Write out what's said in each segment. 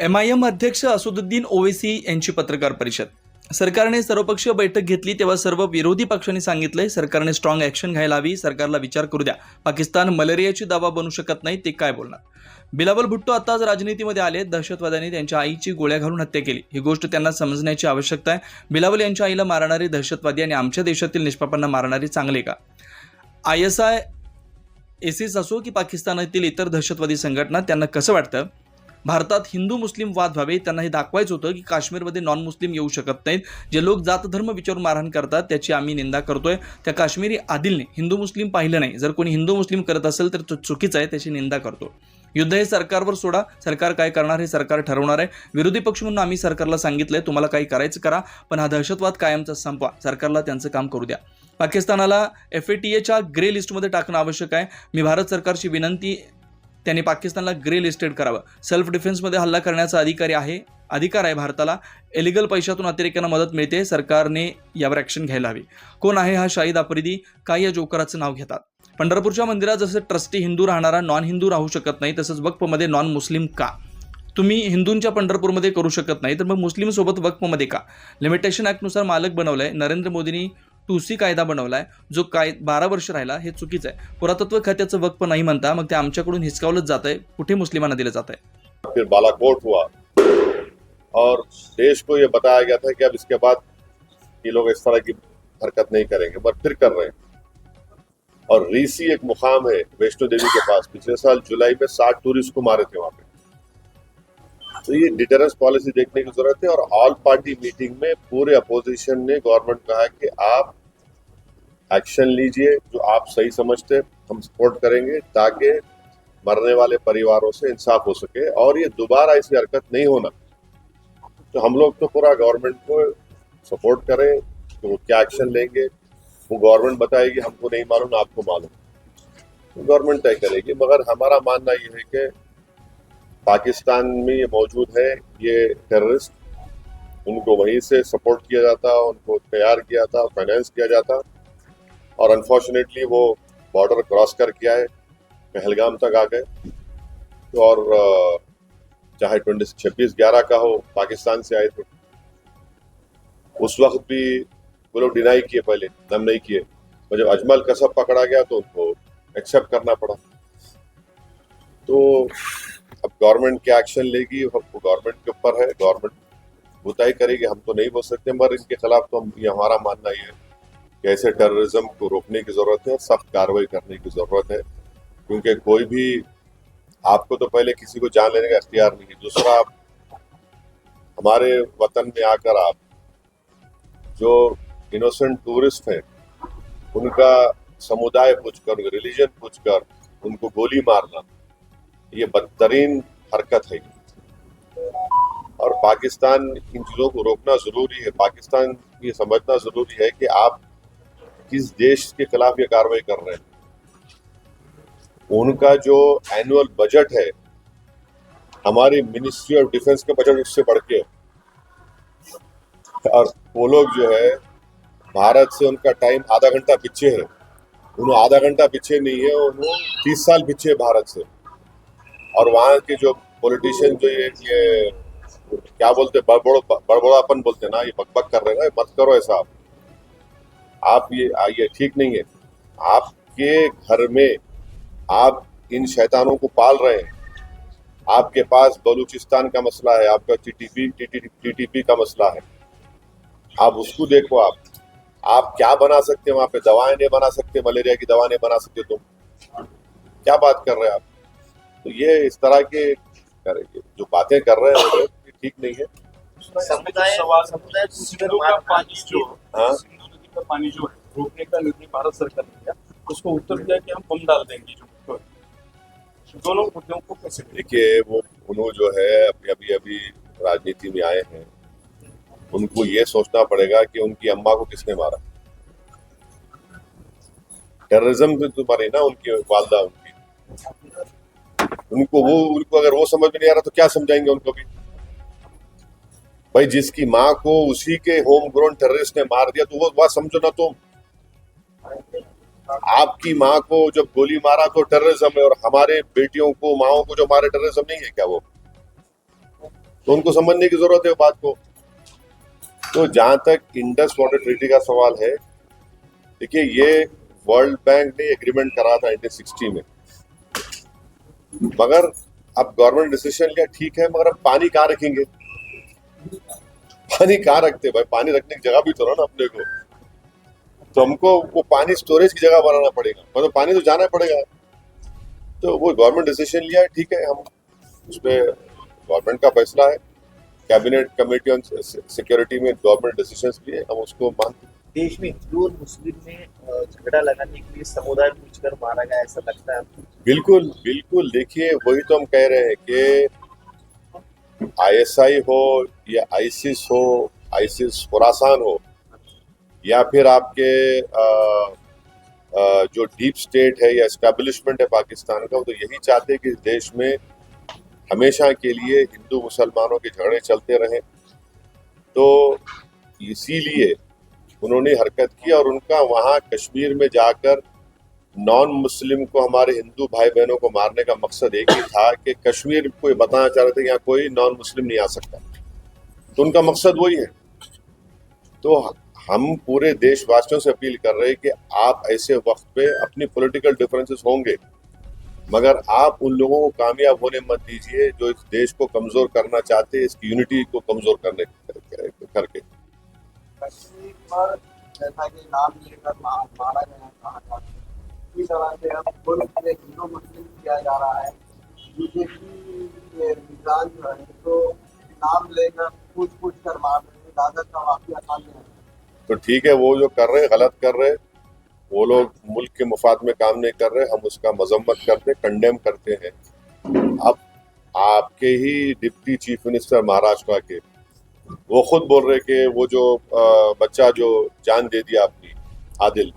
MIM अध्यक्ष असदुद्दीन ओवैसी यांची पत्रकार परिषद. सरकारने सर्वपक्षीय बैठक घेतली तेव्हा सर्व विरोधी पक्षांनी सांगितले सरकारने स्ट्रॉंग ॲक्शन घ्यायला हवी, सरकारला विचार करू द्या. पाकिस्तान मलेरियाची दवा बनू शकत नाही, ते काय बोलणार. बिलावल भुट्टो आताच राजनीतीमध्ये आले. दहशतवाद्यांनी त्यांच्या आईची गोळ्या घालून हत्या केली, ही गोष्ट त्यांना समजण्याची आवश्यकता आहे. बिलावल यांच्या आईला मारणारे दहशतवादी आणि आमच्या देशातील निष्पापांना मारणारे चांगले का. ISI ISIS असो की पाकिस्तानातील इतर दहशतवादी संघटना, त्यांना कसं वाटतं भारतात हिंदू मुस्लिम वाद व्हावे. त्यांना हे दाखवायचं होतं की काश्मीरमध्ये नॉन मुस्लिम येऊ शकत नाहीत. जे लोक जात धर्म विचारून मारहाण करतात त्याची आम्ही निंदा करतोय. त्या काश्मीरी आदिलने हिंदू मुस्लिम पाहिलं नाही. जर कोणी हिंदू मुस्लिम करत असेल तर तो चुकीचा आहे, त्याची निंदा करतो. युद्ध हे सरकारवर सोडा, सरकार काय करणार हे सरकार ठरवणार आहे. विरोधी पक्ष म्हणून आम्ही सरकारला सांगितलंय तुम्हाला काही करायचं करा, पण हा दहशतवाद कायमचा संपवा. सरकारला त्यांचं काम करू द्या. पाकिस्तानाला FATAच्या ग्रे लिस्टमध्ये टाकणं आवश्यक आहे. मी भारत सरकारची विनंती, त्यांनी पाकिस्तानला ग्रे लिस्टेड करावं. सेल्फ डिफेन्समध्ये हल्ला करण्याचा अधिकार आहे भारताला. इलिगल पैशातून अतिरेक्यांना मदत मिळते. सरकारने यावर ॲक्शन घ्यायला हवी. कोण आहे हा शाहिद आफ्रिदी, काय या जोकराचं नाव घेतात. पंढरपूरच्या मंदिरात जसं ट्रस्टी हिंदू राहणारा नॉन हिंदू राहू शकत नाही, तसंच वक्फमध्ये नॉन मुस्लिम का. तुम्ही हिंदूंच्या पंढरपूरमध्ये करू शकत नाही तर मग मुस्लिम सोबत वक्फमध्ये का. लिमिटेशन ॲक्टनुसार मालक बनवलंय. नरेंद्र मोदींनी 2C कायदा बनवलाय, जो 12 वर्ष राहिला. हे चुकीचं आहे. पुरातत्व खात्याचं वक्फ नाही म्हणता, मग ते आमच्याकडून हिसकावलंच जात आहे. कुठे मुस्लिमांना दिलं जात आहे. फिर बालाकोट हुआ और देश को ये बताया गया था कि अब इसके बाद ये लोग इस तरह की हरकत नहीं करेंगे, पर फिर कर रहे हैं. और रीसी एक मुकाम है वैष्णो देवी के पास, पिछले साल जुलाई में 60 टूरिस्ट को मारे थे वहां पे. तो ये डिटरेंस पॉलिसी देखने की जरूरत है. और ऑल पार्टी मीटिंग में पूरे अपोजिशन ने गवर्नमेंट कहा कि आप एक्शन लीजिए, जो आप सही समझते हम सपोर्ट करेंगे, ताकि मरने वाले परिवारों से इंसाफ हो सके और ये दोबारा ऐसी हरकत नहीं होना. तो हम लोग तो पूरा गवर्नमेंट को सपोर्ट करें, तो वो क्या एक्शन लेंगे वो गवर्नमेंट बताएगी. हमको नहीं मालूम, आपको मालूम, तो गवर्नमेंट तय करेगी. मगर हमारा मानना ये है कि पाकिस्तान में ये मौजूद है, ये टेररिस्ट, उनको वहीं से सपोर्ट किया जाता, उनको तैयार किया था, फाइनेंस किया जाता. और अनफॉर्चुनेटली वो बॉर्डर क्रॉस कर किया है, पहलगाम तक आ गए. तो और चाहे 26/11 का हो, पाकिस्तान से आए थे, उस वक्त भी वो लोग डिनाई किए, पहले हम नहीं किए. और जब अजमल कसब पकड़ा गया तो उनको एक्सेप्ट करना पड़ा. तो अब गवर्नमेंट क्या एक्शन लेगी वो गवर्नमेंट के ऊपर है. गवर्नमेंट वो तय करेगी, हम तो नहीं बोल सकते. मगर इनके खिलाफ तो ये हमारा मानना ये है कि ऐसे टेररिज्म को रोकने की जरूरत है, सख्त कार्रवाई करने की जरूरत है. क्योंकि कोई भी, आपको तो पहले किसी को जान लेने का इख्तियार नहीं है. दूसरा, हमारे वतन में आकर आप जो इनोसेंट टूरिस्ट हैं उनका समुदाय पूछकर, उनका रिलीजन पूछकर उनको गोली मारना, ये बदतरीन हरकत है. और पाकिस्तान इन चीज़ों को रोकना जरूरी है. पाकिस्तान ये समझना जरूरी है कि आप किस देश के खिलाफ ये कार्रवाई कर रहे हैं. उनका जो एनुअल बजट है, हमारी मिनिस्ट्री ऑफ डिफेंस के बजट उससे बढ़ के, और वो लोग जो है भारत से उनका टाइम आधा घंटा पीछे है. उन्होंने आधा घंटा पीछे नहीं है, उन्होंने 30 साल पीछे है भारत से. और वहाँ के जो पॉलिटिशियन जो ये क्या बोलते, बड़बड़ापन बोलते ना, ये बकबक कर रहे हैं. मत करो ऐसा. आप ये ठीक नहीं है. आपके घर में आप इन शैतानों को पाल रहे हैं. आपके पास बलूचिस्तान का मसला है, आपका TTP का मसला है. आप उसको देखो. आप क्या बना सकते हैं वहां पे. दवाएं नहीं बना सकते, मलेरिया की दवा नहीं बना सकते. तुम क्या बात कर रहे हैं आप. तो ये इस तरह के जो बातें कर रहे हैं वो ठीक नहीं है. पानी जो है रोकने का निर्णय भारत सरकार ने किया, उसको उत्तर दिया कि हम बम डाल देंगे. जो दोनों मुद्दों को कैसे देखिए, वो उन्होंने जो है अभी राजनीति में आए हैं, उनको ये सोचना पड़ेगा कि उनकी अम्मा को किसने मारा. टेररिज्म तो तुम्हारी ना, उनकी वालदा, उनको अगर वो समझ में नहीं आ रहा तो क्या समझाएंगे उनको भी. भाई, जिसकी माँ को उसी के होम ग्रोन टेररिस्ट ने मार दिया तो वो बात समझो ना तुम. आपकी माँ को जब गोली मारा तो टेररिज्म है, और हमारे बेटियों को, माओं को जो मारे टेररिज्म नहीं है क्या वो. तो उनको समझने की जरूरत है बात को। तो जहां तक इंडस वाटर ट्रीटी का सवाल है, देखिए ये वर्ल्ड बैंक ने एग्रीमेंट करा था 1960 में, मगर अब गवर्नमेंट डिसीजन लिया, ठीक है, मगर अब पानी कहाँ रखेंगे? पानी कहाँ रखते भाई? पानी रखने की जगह भी तो ना अपने को। तो हमको वो पानी स्टोरेज की जगह बनाना पड़ेगा, मतलब पानी तो जाना पड़ेगा। तो वो गवर्नमेंट डिसीजन लिया है, ठीक है, हम उसमें गवर्नमेंट का फैसला है, कैबिनेट कमेटी ऑन सिक्योरिटी में गवर्नमेंट डिसीजन लिए, हम उसको मानते हैं। देश में हिंदू और मुस्लिम में झगड़ा लगाने के लिए समुदाय पूछकर मारा गया, ऐसा लगता है आपको? बिल्कुल बिल्कुल, देखिए वही तो हम कह रहे हैं कि आईएसआई हो या आईसिस हो, आईसिस खुरासान हो, या फिर आपके जो डीप स्टेट है या एस्टेब्लिशमेंट है पाकिस्तान का, वो तो यही चाहते हैं कि इस देश में हमेशा के लिए हिंदू मुसलमानों के झगड़े चलते रहें। तो इसीलिए उन्होंने हरकत की, और उनका वहाँ कश्मीर में जाकर नॉन मुस्लिम को, हमारे हिंदू भाई बहनों को मारने का मकसद एक ही था कि कश्मीर को ये बताना चाह रहे थे कि यहाँ कोई नॉन मुस्लिम नहीं आ सकता। तो उनका मकसद वही है। तो हम पूरे देशवासियों से अपील कर रहे हैं कि आप ऐसे वक्त पे, अपनी पॉलिटिकल डिफरेंसेस होंगे, मगर आप उन लोगों को कामयाब होने मत दीजिए जो इस देश को कमजोर करना चाहते हैं, इसकी यूनिटी को कमजोर करने करके। कश्मीर पर जैसा कि नाम लेकर मारा गया, कहा जाता है, इस तरह से अब मुल्क में हिंदू मुस्लिम किया जा रहा है। बीजेपी के निजाम जो है तो नाम लेकर पूछ कर मार रहे हैं, दादा का वाकया सामने है। तो ठीक है, वो जो कर रहे हैं गलत कर रहे हैं, वो लोग मुल्क के मुफाद में काम नहीं कर रहे, हम उसका मजम्मत करते, कंडेम करते हैं। अब आपके ही डिप्टी चीफ मिनिस्टर महाराष्ट्र के, वो खुद बोल रहे कि वो जो बच्चा जो जान दे दिया अपनी, आदिल,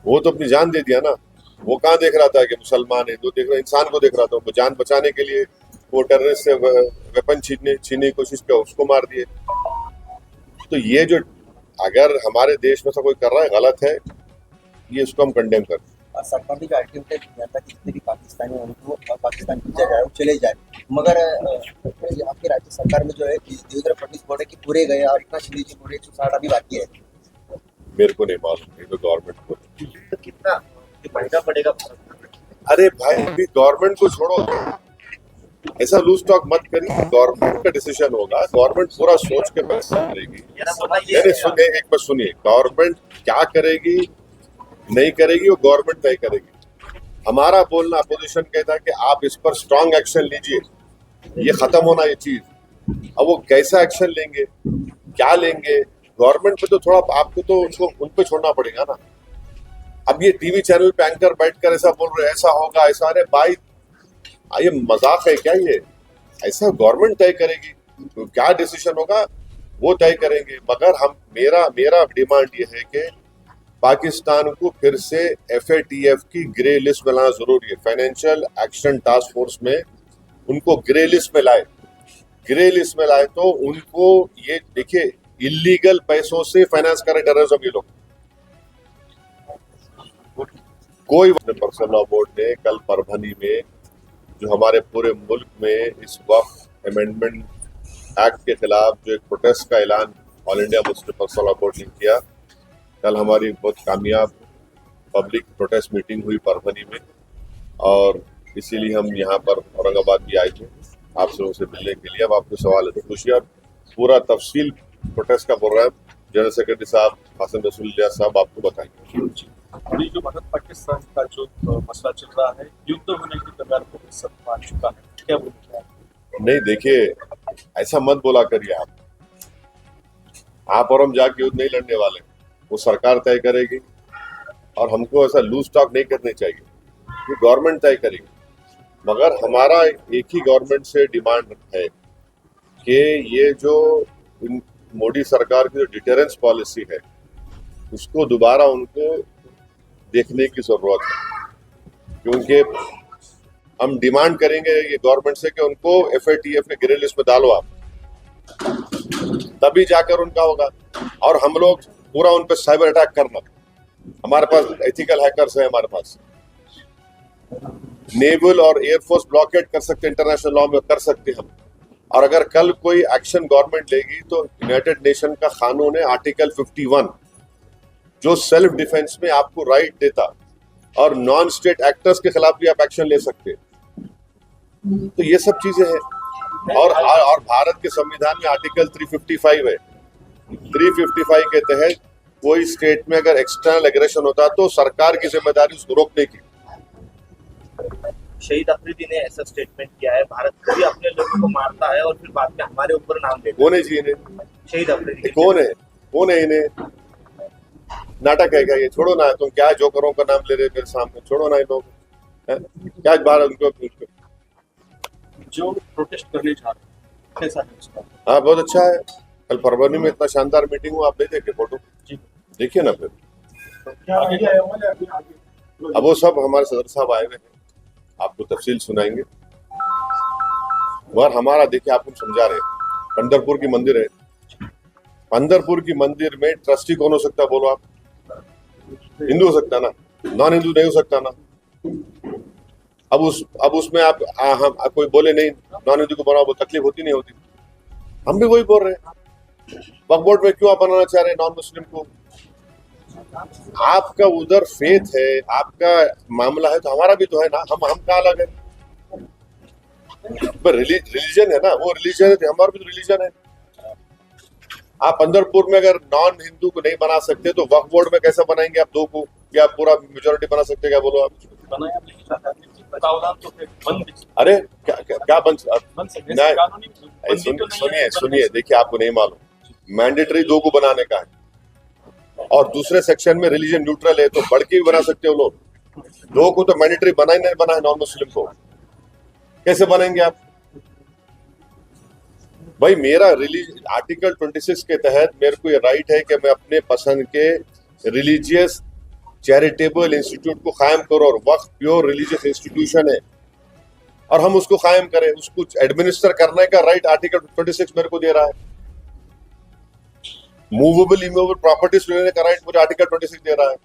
वो तो अपनी जान दे दिया ना। वो कहाँ देख रहा था कि मुसलमान हिंदू देख रहा, इंसान को देख रहा था। वो जान बचाने के लिए वो टेररिस्ट से वेपन छीनने की कोशिश किया, उसको मार दिए। तो ये जो अगर हमारे देश में से कोई कर रहा है गलत है, ये इसको हम कंडेम करते हैं। सरकार भी गारंटी होता है कि जनता की जितने भी पाकिस्तानी हैं उनको पाकिस्तान भेजा जाए, वो चले जाए, मगर आपकी राज्य सरकार में जो है देवेंद्र फडणवीस बोल रहे कि पूरे गए और इतना चीजें पूरे 160 अभी बाकी है। मेरे को नहीं मालूम, ये तो गवर्नमेंट को। तो कितना महंगा पड़ेगा भारत में? अरे भाई, अभी गवर्नमेंट को छोड़ो, ऐसा लूज टॉक मत करिए। गवर्नमेंट का डिसीजन होगा, गवर्नमेंट पूरा सोच के फैसला करेगी। नहीं सुनिए, एक बार सुनिए, गवर्नमेंट क्या करेगी नहीं करेगी वो गवर्नमेंट तय करेगी। हमारा बोलना, अपोजिशन कहता है कि आप इस पर स्ट्रांग एक्शन लीजिए, ये खत्म होना ये चीज। अब वो कैसा एक्शन लेंगे, क्या लेंगे, गवर्नमेंट पे तो थोड़ा आपको तो उसको उन पे छोड़ना पड़ेगा ना। अब ये टीवी चैनल पे एंकर बैठकर ऐसा बोल रहे ऐसा होगा ऐसा, अरे भाई ये मजाक है क्या? ये ऐसा गवर्नमेंट तय करेगी, तो क्या डिसीजन होगा वो तय करेंगे। मगर हम मेरा डिमांड ये है कि पाकिस्तान को फिर से FATF की ग्रे लिस्ट में लाना जरूरी है। फाइनेंशियल एक्शन टास्क फोर्स में उनको ग्रे लिस्ट में लाए। ग्रे लिस्ट में लाए तो उनको ये देखिए, इलीगल पैसों से फाइनेंस करे टेररिज्म ये लोग। कोई पर्सनल लॉ बोर्ड ने कल परभनी में, जो हमारे पूरे मुल्क में इस वक्त अमेंडमेंट एक्ट के खिलाफ जो एक प्रोटेस्ट का ऐलान all India Muslim personal law board ने किया, कल हमारी बहुत कामयाब पब्लिक प्रोटेस्ट मीटिंग हुई परभनी में, और इसीलिए हम यहाँ पर औरंगाबाद भी आए थे आपसे उनसे मिलने के लिए। अब आपको सवाल है तो पूछिए, आप पूरा तफसील प्रोटेस्ट का बोल रहा है जनरल सेक्रेटरी साहब कासिम रसूलिल्लाह साहब आपको बताएंगे। और ये जो भारत पाकिस्तान का जो मसला चल रहा है, युद्ध होने की कगार पर सब मान चुका है, क्या बोलते हैं? नहीं देखिए, ऐसा मत बोला करिए आप और हम जाके युद्ध नहीं लड़ने वाले, वो सरकार तय करेगी, और हमको ऐसा लूज टॉक नहीं करनी चाहिए, ये गवर्नमेंट तय करेगी। मगर हमारा एक ही गवर्नमेंट से डिमांड है कि ये जो मोदी सरकार की जो डिटेरेंस पॉलिसी है, उसको दोबारा उनको देखने की जरूरत है। क्योंकि हम डिमांड करेंगे ये गवर्नमेंट से कि उनको FATF के ग्रे लिस्ट में डालो आप, तभी जाकर उनका होगा। और हम लोग पूरा उन पर साइबर अटैक करना, हमारे पास एथिकल हैकर्स है हमारे पास, नेवल और एयरफोर्स ब्लॉकेट कर सकते, इंटरनेशनल लॉ में कर सकते हम। और अगर कल कोई एक्शन गवर्नमेंट लेगी तो यूनाइटेड नेशन का कानून है आर्टिकल 51 जो सेल्फ डिफेंस में आपको राइट देता, और नॉन स्टेट एक्टर्स के खिलाफ भी आप एक्शन ले सकते। तो ये सब चीजें हैं। और भारत के संविधान में आर्टिकल 355 है। 355 के तहत कोई स्टेट में अगर एक्सटर्नल एग्रेशन होता तो सरकार की जिम्मेदारी उसको रोकने की। शहीद अफरीदी ने ऐसा स्टेटमेंट किया है, भारत कभी अपने लोगों को मारता है और फिर बाद में हमारे ऊपर नाम देता कौन है जी इन्हें? है। शहीद अफरीदी कौन है इन्हें? नाटक है क्या ये? छोड़ो ना, तुम क्या जोकरों का नाम ले रहे मेरे सामने? छोड़ो ना इन लोग, क्या बार उनको जो प्रोटेस्ट करने जा रहे हैं कैसा है उसका? हाँ बहुत अच्छा है। कल परवनी में इतना शानदार मीटिंग हुआ, आप नहीं देखे फोटो? जी देखिए ना फिर। क्या आइडिया है हमारे आगे? अब वो सब हमारे सदर साहब आए हुए हैं, आपको तफसील सुनाएंगे। और हमारा देखिए, आपको समझा रहे हैं, पंढरपुर की मंदिर है, पंढरपुर की मंदिर में ट्रस्टी कौन हो सकता है बोलो आप? हिंदू हो सकता ना, नॉन हिंदू नहीं हो सकता ना। अब उसमें आप हम कोई बोले नहीं नॉन हिंदू को बनाओ, वो तकलीफ होती नहीं होती? हम भी वही बोल रहे हैं। वक्फ बोर्ड में क्यों आप बनाना चाह रहे हैं नॉन मुस्लिम को? आपका उधर फेथ है, आपका मामला है, तो हमारा भी तो है ना। हम कहाँ अलग है? पर रिलीजन है ना, वो रिलीजन है तो हमारा भी तो रिलीजन है। आप पंढरपुर में अगर नॉन हिंदू को नहीं बना सकते तो वक्फ बोर्ड में कैसे बनाएंगे आप दो को? या पूरा मेजोरिटी बना सकते, क्या बोलो आप? बनाया नहीं चाहता, प्रावधान तो फिर बंद अरे क्या बन सकते नहीं। कानूनी बंदी तो नहीं है। सुनिए, देखिए आपको नहीं मालूम, मैंडेटरी 2 को बनाने का है और दूसरे सेक्शन में रिलीजन न्यूट्रल है, तो बढ़ के भी बना सकते हो लोग। 2 को तो मैंडेटरी बना ही नहीं, बना है नॉन मुस्लिम को, कैसे बनाएंगे आप? भाई मेरा आर्टिकल 26 के तहत मेरे को ये राइट है कि मैं अपने पसंद के रिलीजियस चैरिटेबल इंस्टीट्यूट को कायम करो, और वक्फ प्योर रिलीजियस इंस्टीट्यूशन है और हम उसको कायम करें, उसको एडमिनिस्टर करने का राइट आर्टिकल 26 मेरे को दे रहा है। मूवेबल इमूवेबल प्रॉपर्टीज लेने का राइट मुझे आर्टिकल 26 दे रहा है।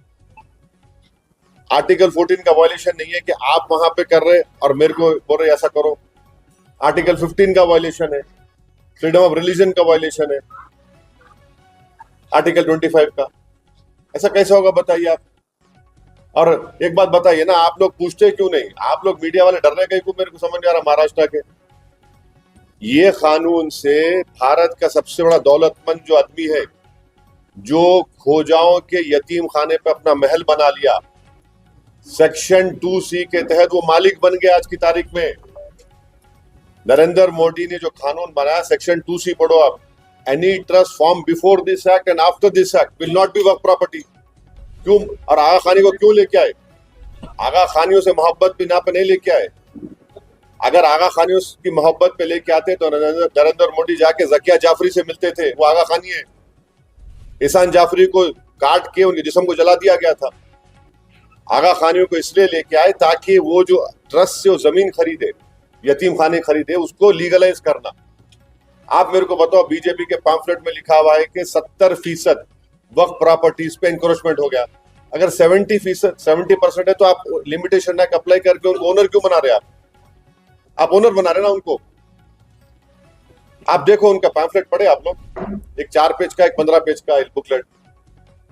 आर्टिकल 14 का वायलेशन नहीं है कि आप वहां पे कर रहे और मेरे को बोल रहे ऐसा करो। आर्टिकल 15 का वायलेशन है, फ्रीडम ऑफ रिलीजन का वायलेशन है आर्टिकल 25 का। ऐसा कैसे होगा बताइए आप? और एक बात बताइए ना, आप लोग पूछते क्यों नहीं? आप लोग मीडिया वाले डर रहे कहीं को, मेरे को समझ नहीं आ रहा। महाराष्ट्र के ये कानून से भारत का सबसे बड़ा दौलतमंद जो आदमी है, जो खोजाओं के यतीम खाने पे अपना महल बना लिया, सेक्शन 2C के तहत वो मालिक बन गया आज की तारीख में। नरेंद्र मोदी ने जो कानून बनाया, सेक्शन 2C पढ़ो आप, any trust form before this act and after this act will not be work property. क्यों? और आगा खानी को क्यों लेके आए? आगा खानियों से मोहब्बत भी ना पे नहीं लेके आए। अगर आगा खानियों की मोहब्बत पे लेके आते तो नरेंद्र मोदी जाके जकिया जाफरी से मिलते थे, वो आगा खानी है। एहसान जाफरी को काट के उनके जिस्म को जला दिया गया था। आगा खानियों को इसलिए लेके आए ताकि वो जो ट्रस्ट से वो जमीन खरीदे, यतीम खाने खरीदे, उसको लीगलाइज करना। आप मेरे को बताओ, बीजेपी के पैम्फलेट में लिखा हुआ है कि 70% वक्फ प्रॉपर्टीज पे इंक्रोचमेंट हो गया। अगर 70% है तो आप लिमिटेशन एक्ट अप्लाई करके उनको ओनर क्यों बना रहे हैं? आप ओनर बना रहे ना उनको। आप देखो उनका पैम्फलेट पढ़े आप लोग, एक 4 पेज का, एक 15 पेज का बुकलेट,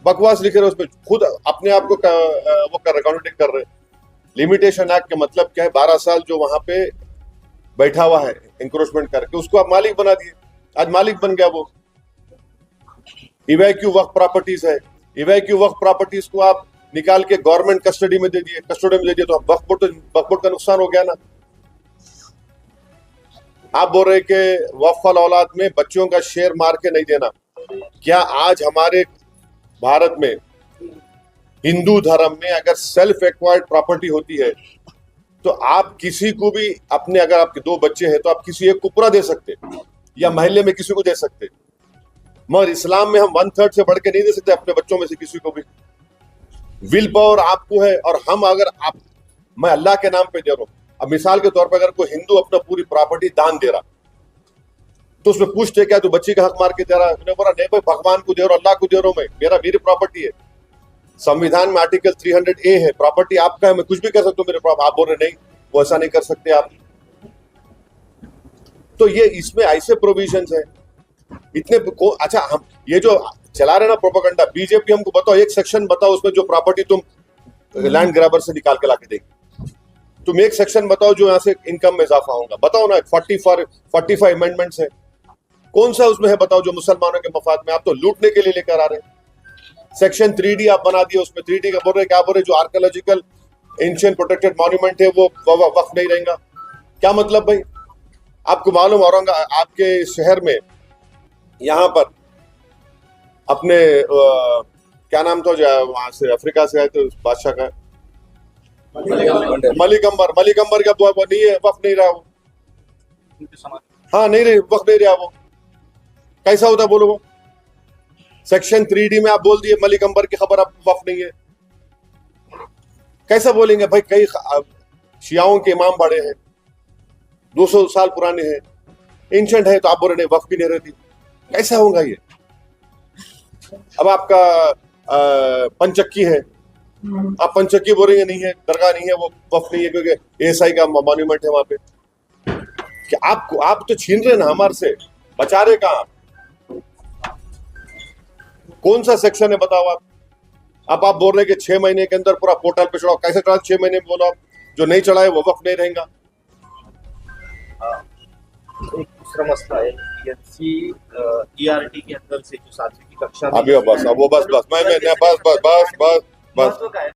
बकवास लिखे रहे उसमें, खुद अपने आप को वो कॉन्ट्रडिक्ट कर रहे। लिमिटेशन एक्ट का मतलब क्या है? 12 साल जो वहां पे बैठा हुआ है इंक्रोचमेंट करके, उसको आप मालिक बना दिए, आज मालिक बन गया वो। इवैक्यू वक्फ प्रॉपर्टीज है, इवैक्यू वक्फ प्रॉपर्टीज को आप निकाल के गवर्नमेंट कस्टडी में दे दिए, तो वक्फ बोर्ड का नुकसान हो गया ना। आप बोल रहे कि वक्फ औलाद में बच्चों का शेयर मार के नहीं देना। क्या आज हमारे भारत में हिंदू धर्म में अगर सेल्फ एक्वायर्ड प्रॉपर्टी होती है तो आप किसी को भी अपने, अगर आपके 2 बच्चे हैं तो आप किसी एक को पूरा दे सकते या महल्ले में किसी को दे सकते, मगर इस्लाम में हम 1/3 से बढ़ के नहीं दे सकते अपने बच्चों में से किसी को भी। विल पावर आपको है, और हम अगर मैं अल्लाह के नाम पे दे रहा हूं। अब मिसाल के तौर पर अगर कोई हिंदू अपना पूरी प्रॉपर्टी दान दे रहा तो उसमें पूछते क्या तू बच्ची का हक मार के दे रहा है? मैंने बोला नहीं भाई, भगवान को दे रहा हूं, अल्लाह को दे रहा हूं, मैं मेरी प्रॉपर्टी है। संविधान में आर्टिकल 300A है, प्रॉपर्टी आपका है, मैं कुछ भी कर सकता हूँ मेरे प्रॉपर्टी। आप बोल रहे नहीं, वो ऐसा नहीं कर सकते आप। तो ये इसमें ऐसे प्रोविजंस है इतने अच्छा हम ये जो चला रहे ना प्रोपेगेंडा, बीजेपी हमको बताओ एक सेक्शन बताओ उसमें जो प्रॉपर्टी तुम लैंड ग्रैबर से निकाल के लाके देगी। तुम एक सेक्शन बताओ जो यहाँ से इनकम में इजाफा होगा, बताओ ना। 45 अमेंडमेंट्स है, कौन सा उसमें है बताओ जो मुसलमानों के मफाद में? आप तो लूटने के लिए लेकर आ रहे हैं। सेक्शन 3D आप बना दिए, उसमें 3D का बोल रहे क्या बोल रहे, जो आर्कियोलॉजिकल एंशिएंट प्रोटेक्टेड मॉन्यूमेंट है वो वक्फ नहीं रहेगा। क्या मतलब भाई? आपको मालूम औरंगाबाद आपके शहर में यहाँ पर अपने क्या नाम था जो वहां से अफ्रीका से आए थे उस बादशाह का, मलिक अंबर का वो नहीं है, वक्फ नहीं रहा वो। उनके समाज हाँ नहीं रही, वक्त नहीं रहा वो। कैसा होता बोलो वो? सेक्शन 3D में आप बोल दिए मलिक अंबर की खबर आप वक्त नहीं है, कैसा बोलेंगे भाई? कई शियाओं के इमाम बड़े हैं, 200 साल पुराने हैं, एंशंट है, तो आप बोल रहे वक्त भी नहीं रहती, कैसा होगा ये? अब आपका पंचक्की है, आप पंचक्की बोल रहे हैं नहीं है, दरगाह नहीं है, वो वक्त नहीं है क्योंकि एएसआई का मॉन्यूमेंट है वहां पे। कि आप तो छीन रहे ना हमारे से, बचा रहे कहाँ? कौन सा सेक्शन है बताओ आप? अब आप बोल रहे कि 6 महीने के अंदर पूरा पोर्टल पे चढ़ाओ, कैसे चढ़ा? 6 महीने में बोलो आप, जो नहीं चढ़ाए वो वक्त नहीं रहेगा। एक दूसरा मसला है ERT के अंदर से जो 7वीं की कक्षा में अभी बस अब वो बस मैं बस महत्व का है